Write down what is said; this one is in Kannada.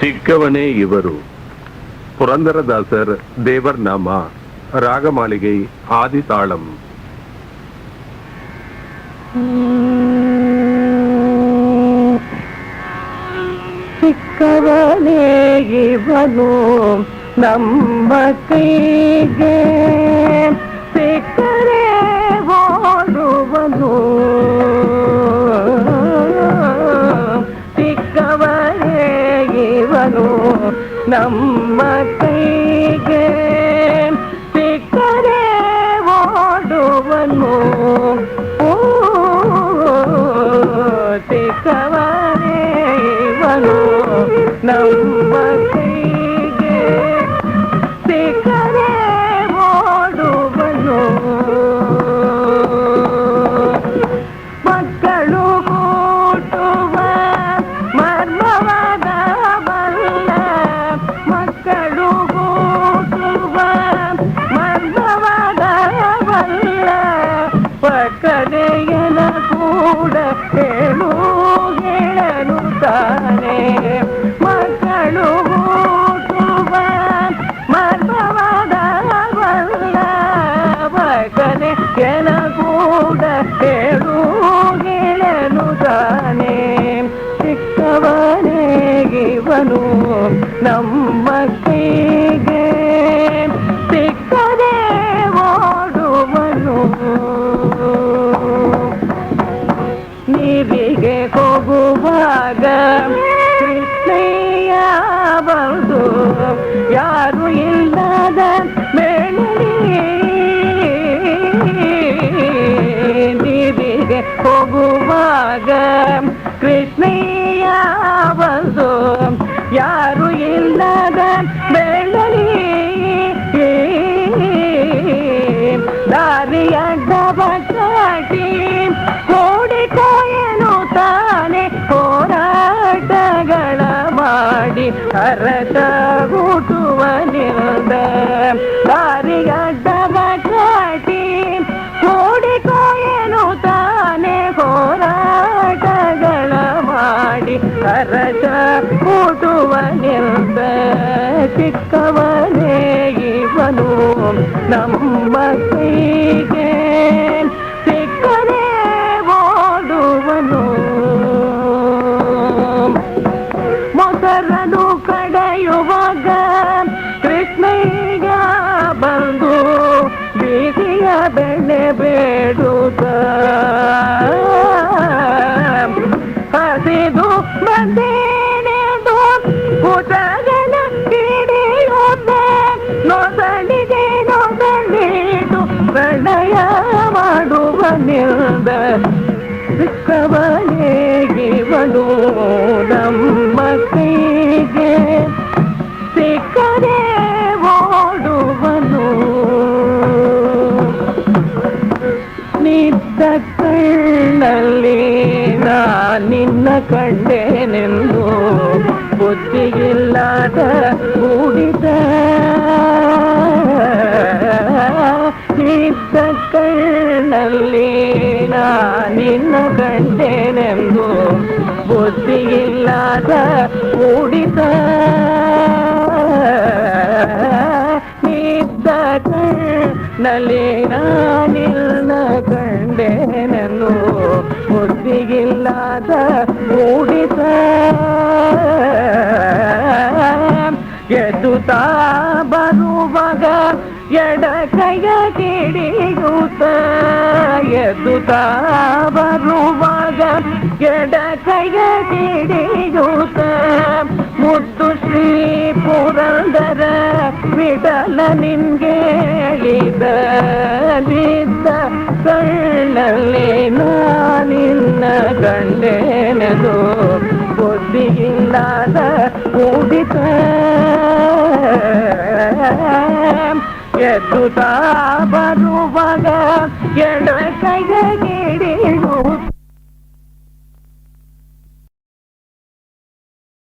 ಚಿಕ್ಕವನೇ ಇವರು. ಪುರಂದರದಾಸರ್ ದೇವರ್ ನಾಮ, ರಾಗಮಾಳಿಗೆ ಆದಿತಾಳಂ. ಚಿಕ್ಕವನೇ ಇವನು ನಮ್ಮ ಕೈಗೆ ಸಿಕ್ಕರೆ ಓಡುವನು. ಚಿಕ್ಕವನೇ ಇವನು ನಮ್ಮ ಕೈಗೆ ಸಿಕ್ಕರೆ ಓಡುವನು. ಚಿಕ್ಕವನೇ ಇವನು ನಮ್ಮ ಕೈಗೆ ಸಿಕ್ಕರೆ ಓಡುವನು. ಮಕ್ಕಳು ಕೂಟುವ ಮರ್ಮವಾದ ಬಲ್ಲ, ಮಕ್ಕಳು ಕೂಟುವ ಮರ್ಮವಾದ ಬಲ್ಲ, ಪಕ್ಕನೆಯನ ಕೂಡ ಹೇಳು ಹೇಳನು ತಾನೆ. ಮಕ್ಕಳು ಕೂಟುವ ಮರ್ಮವಾದ ಬಲ್ಲ, ಪಕ್ಕನೆಯನ ಕೂಡ ಹೇಳು ಹೇಳನು ತಾನೆ. ಚಿಕ್ಕವನೇ ಇವನು ನಮ್ಮ ಕೈಗೆ ಸಿಕ್ಕದೆ ಓಡುವನು. ನೀರಿಗೆ ಹೋಗುವಾಗ ಕೃಷ್ಣಯ್ಯ ಬಂದು ಯಾರು ಇಲ್ಲದ ಬೆಳಲಿ, ನೀರಿಗೆ ಹೋಗುವಾಗ ಕೃಷ್ಣಯ್ಯ ಬಂದು ಯಾರು ಇಲ್ಲದ ಬೆಳಲಿ, ದಾರಿಯಡ್ಡವ ಚಾಟಿ ಕೋಡಿಕೋಯನು ತಾನೆ. ಹೋರಾಟಗಳ ಮಾಡಿ ಹರಟ ಹುಟ್ಟುವ ನಿಲ್ದ, ದಾರಿಯಡ್ಡವ ಚಾಟಿ ಕೋಡಿಕೋಯನು ತಾನೆ. ಹೋರಾಟಗಳ ಮಾಡಿ ಹರಟ ಹುಟ್ಟುವ ನಿಲ್ದ. ಚಿಕ್ಕವನೇ ಇವನು ನಮ್ಮ ಕೈಗೆ ಸಿಕ್ಕರೆ ಓಡುವನು. ಮೊಸರನು ಕಡೆಯುವಾಗ ಕೃಷ್ಣಯ್ಯ ಬಂದು ಬೀದಿಯ ಬೆಣ್ಣೆ ಬೇಡುತ್ತ, ಹಸಿದು ಬಂದೇನೆಂದು ಪುಟಗನ ಹಿಡಿಯುತ್ತ, ನೊಸಲಿಗೆ ನೊಸಲಿಟ್ಟು ಪ್ರಣಯ ಮಾಡುವ ನಿಲ್ದ. ಚಿಕ್ಕವನೇ ಇವನು ನಮ್ಮ ಕೈಗೆ ಸಿಕ್ಕರೆ ಓಡುವನು. ನಿದ್ದ ಕಣ್ಣಲ್ಲಿ ನಿನ್ನ ಕಂಡೇನೆಂದು ಬುದ್ಧಿಯಿಲ್ಲದ ಮೂಡಿದ, ನಿದ್ದ ಕಣ್ಣಲ್ಲಿ ನಿನ್ನ ಕಂಡೇನೆಂದು ಬುದ್ಧಿಯಿಲ್ಲದ ಮೂಡಿದ, ನಿದ್ದ ಕಣ್ಣಲ್ಲಿ ನಿನ್ನ ಕಂಡೇನೆಂದು ಬುದ್ಧಿಯಿಲ್ಲದ ಮೂಡಿದ. ಎದ್ದುತ್ತಾ ಬರುವಾಗ ಎಡ ಕೈಯ ಕಿಡಿಯೂತ, ಎದ್ದುತ್ತಾ ಬರುವಾಗ ಎಡ ಕೈಯ ಕಿಡಿಯೂತ, ಮುದ್ದು ಶ್ರೀ ಪುರಂದರ ವಿಠಲ ನಿನ್ಗೇಳಿದ. ನಿದ್ದ ಕಣ್ಣಲ್ಲಿ ನಿನ್ನ ಕಂಡೇನೆದು ಬುದ್ಧಿಯಿಲ್ಲದ ಕೂಡಿತ, ಎದ್ದುತ್ತಾ ಬರುವಾಗ ಎಡ ಕೈಯ ಕಿಡಿಯೂತ,